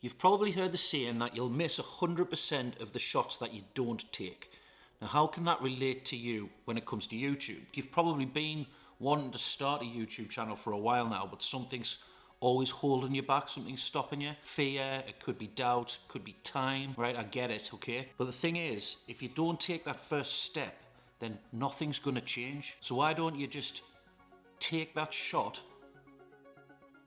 You've probably heard the saying that you'll miss 100% of the shots that you don't take. Now, how can that relate to you when it comes to YouTube? You've probably been wanting to start a YouTube channel for a while now, but something's always holding you back, something's stopping you. Fear, it could be doubt, it could be time, right? I get it, okay? But the thing is, if you don't take that first step, then nothing's gonna change. So why don't you just take that shot,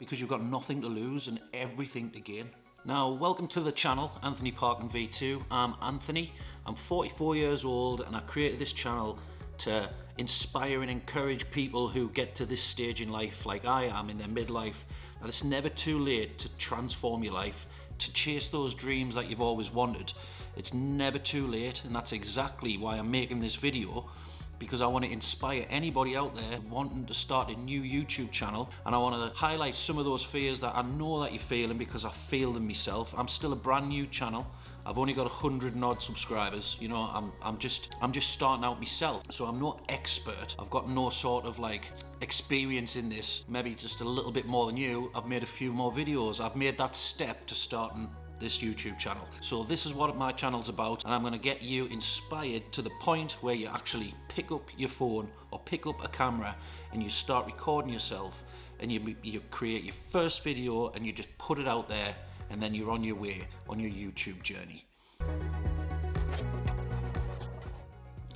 because you've got nothing to lose and everything to gain. Now, welcome to the channel, Anthony Parkin V2. I'm Anthony, I'm 44 years old, and I created this channel to inspire and encourage people who get to this stage in life, like I am in their midlife, that it's never too late to transform your life, to chase those dreams that you've always wanted. It's never too late, and that's exactly why I'm making this video, because I want to inspire anybody out there wanting to start a new YouTube channel, and I want to highlight some of those fears that I know that you're feeling, because I feel them myself. I'm still a brand new channel. I've only got 100 and odd subscribers. You know, I'm just starting out myself, so I'm no expert. I've got no sort of like experience in this. Maybe just a little bit more than you. I've made a few more videos. I've made that step to starting this YouTube channel. So this is what my channel's about, and I'm going to get you inspired to the point where you actually pick up your phone or pick up a camera and you start recording yourself, and you create your first video and you just put it out there, and then you're on your way on your YouTube journey.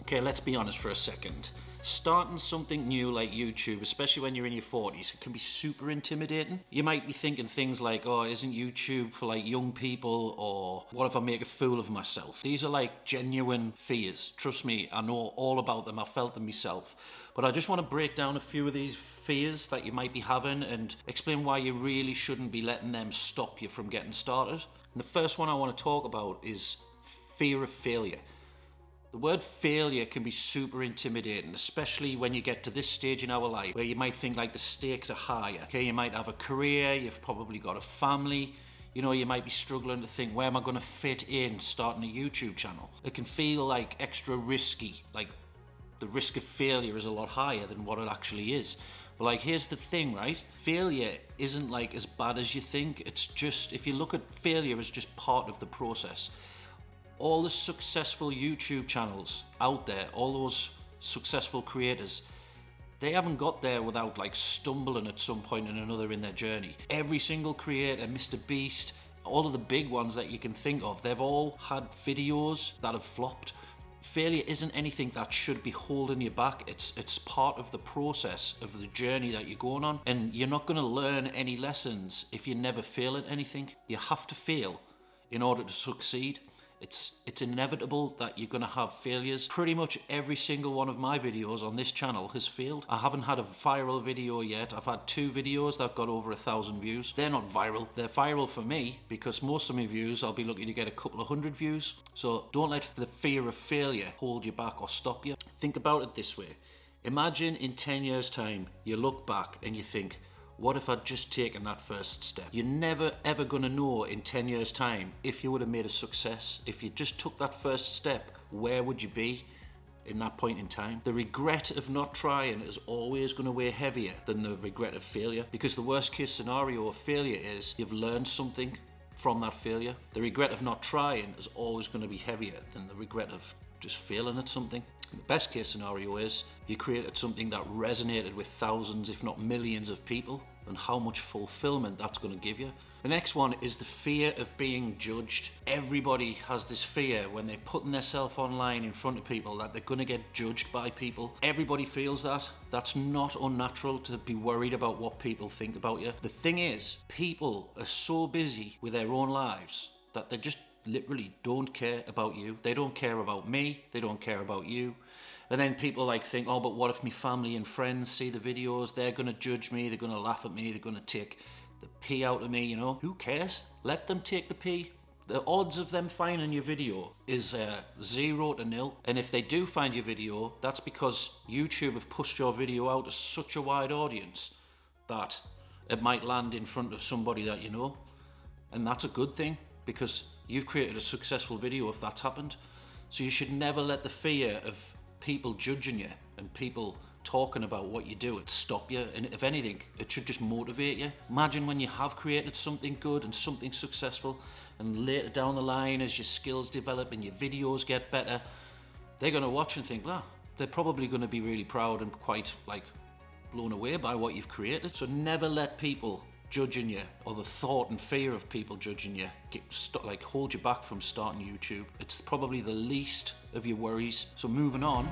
Okay, let's be honest for a second. Starting something new like YouTube, especially when you're in your 40s, it can be super intimidating. You might be thinking things like, oh, isn't YouTube for like young people? Or what if I make a fool of myself? These are like genuine fears. Trust me, I know all about them. I felt them myself. But I just want to break down a few of these fears that you might be having and explain why you really shouldn't be letting them stop you from getting started. And the first one I want to talk about is fear of failure. The word failure can be super intimidating, especially when you get to this stage in our life where you might think like the stakes are higher. Okay, you might have a career, you've probably got a family, you know, you might be struggling to think, where am I going to fit in starting a YouTube channel? It can feel like extra risky, like the risk of failure is a lot higher than what it actually is. But like, here's the thing, right? Failure isn't like as bad as you think. It's just, if you look at failure as just part of the process. All the successful YouTube channels out there, all those successful creators, they haven't got there without like stumbling at some point or another in their journey. Every single creator, Mr. Beast, all of the big ones that you can think of, they've all had videos that have flopped. Failure isn't anything that should be holding you back. It's part of the process of the journey that you're going on, and you're not going to learn any lessons if you never fail at anything. You have to fail in order to succeed. It's inevitable that you're going to have failures. Pretty much every single one of my videos on this channel has failed. I haven't had a viral video yet. I've had 2 videos that got over 1,000 views. They're not viral. They're viral for me because most of my views, I'll be lucky to get a couple of hundred views. So don't let the fear of failure hold you back or stop you. Think about it this way. Imagine in 10 years' time, you look back and you think, what if I'd just taken that first step? You're never ever going to know in 10 years' time if you would have made a success. If you just took that first step, where would you be in that point in time? The regret of not trying is always going to weigh heavier than the regret of failure, because the worst case scenario of failure is you've learned something from that failure. The regret of not trying is always going to be heavier than the regret of just failing at something. The best case scenario is you created something that resonated with thousands, if not millions of people, and how much fulfillment that's going to give you. The next one is the fear of being judged. Everybody has this fear when they're putting themselves online in front of people that they're going to get judged by people. Everybody feels that. That's not unnatural to be worried about what people think about you. The thing is, people are so busy with their own lives that they just literally don't care about you. They don't care about me. They don't care about you. And then people like think, oh, but what if my family and friends see the videos? They're going to judge me. They're going to laugh at me. They're going to take the pee out of me, you know? Who cares? Let them take the pee. The odds of them finding your video is 0 to 0. And if they do find your video, that's because YouTube have pushed your video out to such a wide audience that it might land in front of somebody that you know. And that's a good thing, because you've created a successful video if that's happened. So you should never let the fear of people judging you and people talking about what you do, it stop you, and if anything, it should just motivate you. Imagine when you have created something good and something successful, and later down the line, as your skills develop and your videos get better, they're going to watch and think, well, they're probably going to be really proud and quite like blown away by what you've created. So never let people judging you, or the thought and fear of people judging you, hold you back from starting YouTube. It's probably the least of your worries. So moving on.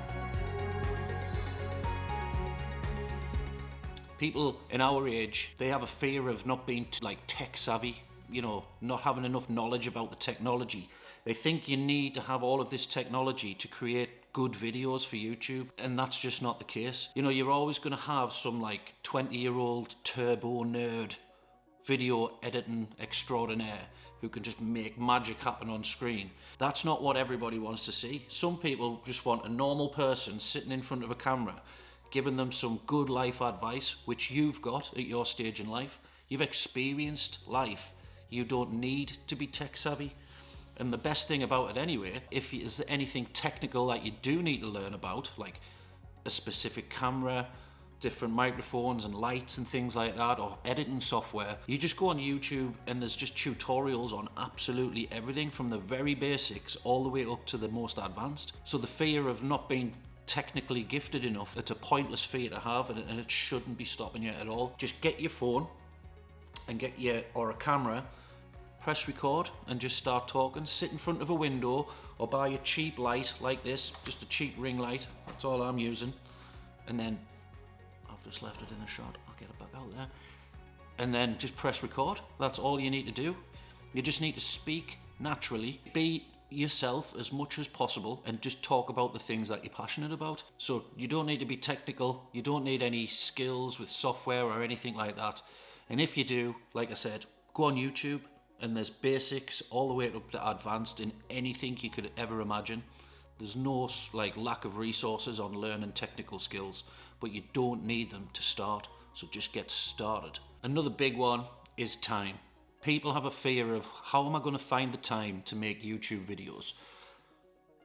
People in our age, they have a fear of not being like tech savvy, not having enough knowledge about the technology. They think you need to have all of this technology to create good videos for YouTube, and that's just not the case. You're always going to have some like 20-year-old turbo nerd video editing extraordinaire who can just make magic happen on screen. That's not what everybody wants to see. Some people just want a normal person sitting in front of a camera giving them some good life advice, which you've got at your stage in life. You've experienced life. You don't need to be tech savvy. And the best thing about it anyway, if is there anything technical that you do need to learn about, like a specific camera, different microphones and lights and things like that, or editing software, you just go on YouTube and there's just tutorials on absolutely everything from the very basics all the way up to the most advanced. So the fear of not being technically gifted enough, it's a pointless fear to have, and it shouldn't be stopping you at all. Just get your phone and or a camera, press record and just start talking. Sit in front of a window or buy a cheap light like this, just a cheap ring light, that's all I'm using, and then I've just left it in the shot, I'll get it back out there, and then just press record. That's all you need to do. You just need to speak naturally, be yourself as much as possible, and just talk about the things that you're passionate about. So you don't need to be technical, you don't need any skills with software or anything like that. And if you do, like I said, go on YouTube and there's basics all the way up to advanced in anything you could ever imagine. There's no lack of resources on learning technical skills, but you don't need them to start. So just get started. Another big one is time. People have a fear of, how am I going to find the time to make YouTube videos?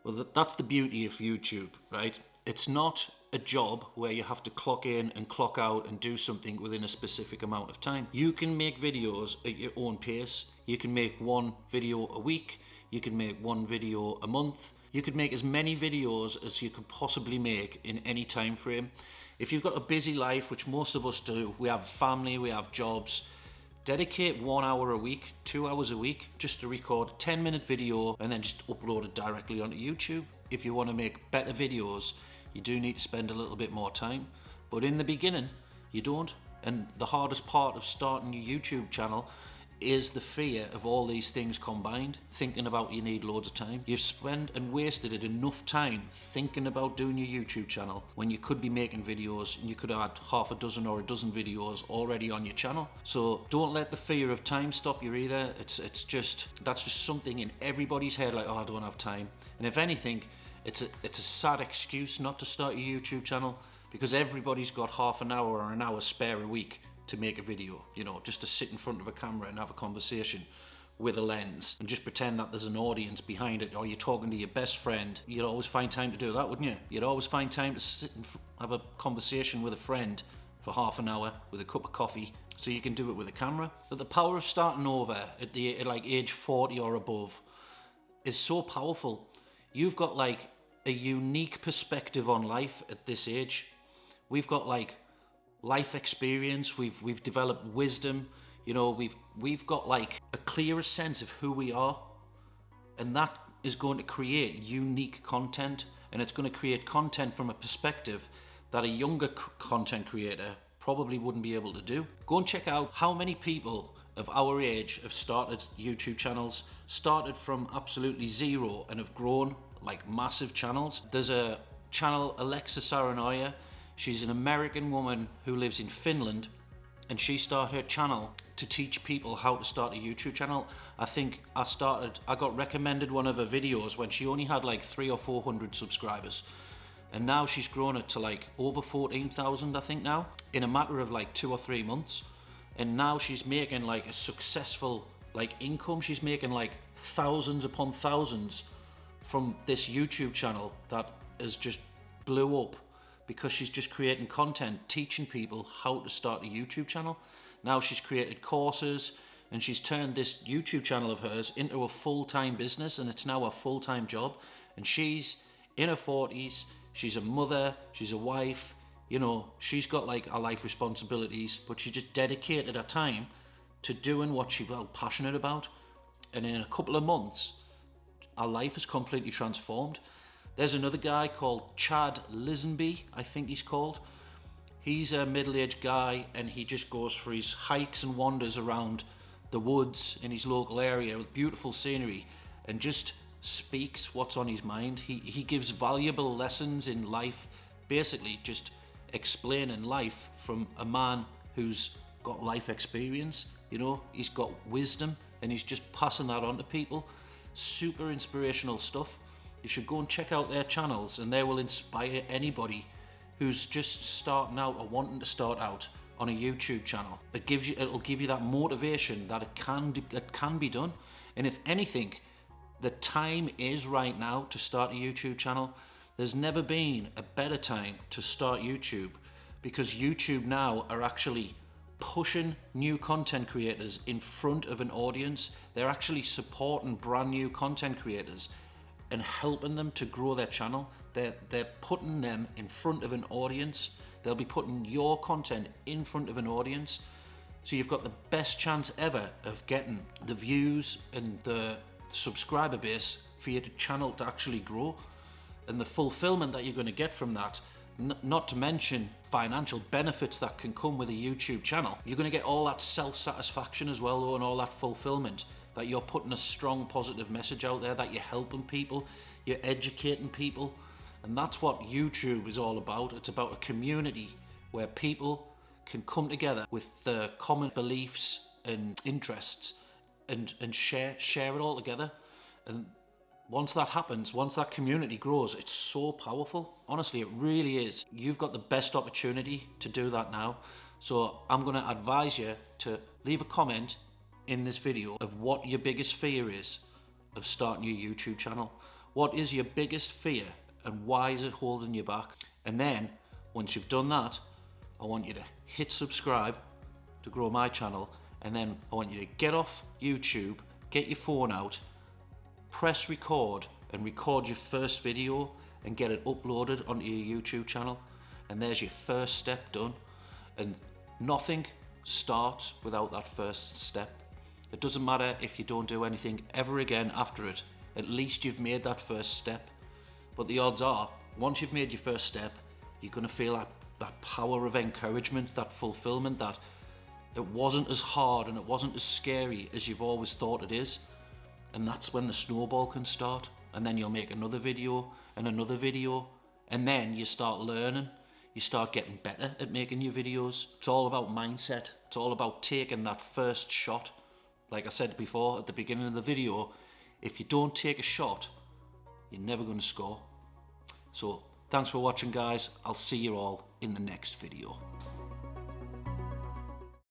Well, that's the beauty of YouTube, right? It's not a job where you have to clock in and clock out and do something within a specific amount of time. You can make videos at your own pace. You can make one video a week. You can make one video a month. You could make as many videos as you could possibly make in any time frame. If you've got a busy life, which most of us do, we have family, we have jobs, dedicate 1 hour a week, 2 hours a week, just to record a 10-minute video and then just upload it directly onto YouTube. If you want to make better videos, you do need to spend a little bit more time. But in the beginning, you don't. And the hardest part of starting your YouTube channel is the fear of all these things combined, thinking about you need loads of time. You've spent and wasted it enough time thinking about doing your YouTube channel when you could be making videos, and you could have had half a dozen or a dozen videos already on your channel. So don't let the fear of time stop you either. That's just something in everybody's head, like, oh, I don't have time. And if anything, it's a sad excuse not to start your YouTube channel, because everybody's got half an hour or an hour spare a week to make a video, just to sit in front of a camera and have a conversation with a lens and just pretend that there's an audience behind it, or you're talking to your best friend. You'd always find time to do that, wouldn't you? You'd always find time to sit and have a conversation with a friend for half an hour with a cup of coffee, so you can do it with a camera. But the power of starting over at age 40 or above is so powerful. You've got a unique perspective on life at this age. We've got life experience, we've developed wisdom, we've got a clearer sense of who we are, and that is going to create unique content, and it's going to create content from a perspective that a younger content creator probably wouldn't be able to do. Go and check out how many people of our age have started YouTube channels, started from absolutely zero and have grown massive channels. There's a channel, Alexa Saranoia. She's an American woman who lives in Finland, and she started her channel to teach people how to start a YouTube channel. I think I got recommended one of her videos when she only had 300 or 400 subscribers. And now she's grown it to over 14,000, I think now, in a matter of 2 or 3 months. And now she's making a successful income. She's making thousands upon thousands from this YouTube channel that has just blew up because she's just creating content, teaching people how to start a YouTube channel. Now she's created courses and she's turned this YouTube channel of hers into a full-time business, and it's now a full-time job. And she's in her 40s, she's a mother, she's a wife, you know, she's got like her life responsibilities, but she just dedicated her time to doing what she felt passionate about. And in a couple of months, our life is completely transformed. There's another guy called Chad Lisenby, I think he's called. He's a middle-aged guy, and he just goes for his hikes and wanders around the woods in his local area with beautiful scenery and just speaks what's on his mind. He gives valuable lessons in life, basically just explaining life from a man who's got life experience. You know, he's got wisdom and he's just passing that on to people. Super inspirational stuff. You should go and check out their channels, and they will inspire anybody who's just starting out or wanting to start out on a YouTube channel. It'll give you that motivation that it can be done. And if anything, the time is right now to start a YouTube channel. There's never been a better time to start YouTube, because YouTube now are actually pushing new content creators in front of an audience. They're actually supporting brand new content creators and helping them to grow their channel. They're putting them in front of an audience. They'll be putting your content in front of an audience. So you've got the best chance ever of getting the views and the subscriber base for your channel to actually grow, and the fulfillment that you're going to get from that, not to mention financial benefits that can come with a YouTube channel. You're going to get all that self-satisfaction as well, and all that fulfillment that you're putting a strong positive message out there, that you're helping people, you're educating people. And that's what YouTube is all about. It's about a community where people can come together with their common beliefs and interests and share it all together. And once that happens, once that community grows, it's so powerful. Honestly, it really is. You've got the best opportunity to do that now. So I'm going to advise you to leave a comment in this video of what your biggest fear is of starting your YouTube channel. What is your biggest fear and why is it holding you back? And then once you've done that, I want you to hit subscribe to grow my channel, and then I want you to get off YouTube, get your phone out, press record and record your first video and get it uploaded onto your YouTube channel. And there's your first step done. And nothing starts without that first step. It doesn't matter if you don't do anything ever again after it. At least you've made that first step. But the odds are, once you've made your first step, you're going to feel that power of encouragement, that fulfillment, that it wasn't as hard and it wasn't as scary as you've always thought it is. And that's when the snowball can start. And then you'll make another video and another video. And then you start learning. You start getting better at making your videos. It's all about mindset. It's all about taking that first shot. Like I said before at the beginning of the video, if you don't take a shot, you're never going to score. So thanks for watching, guys. I'll see you all in the next video.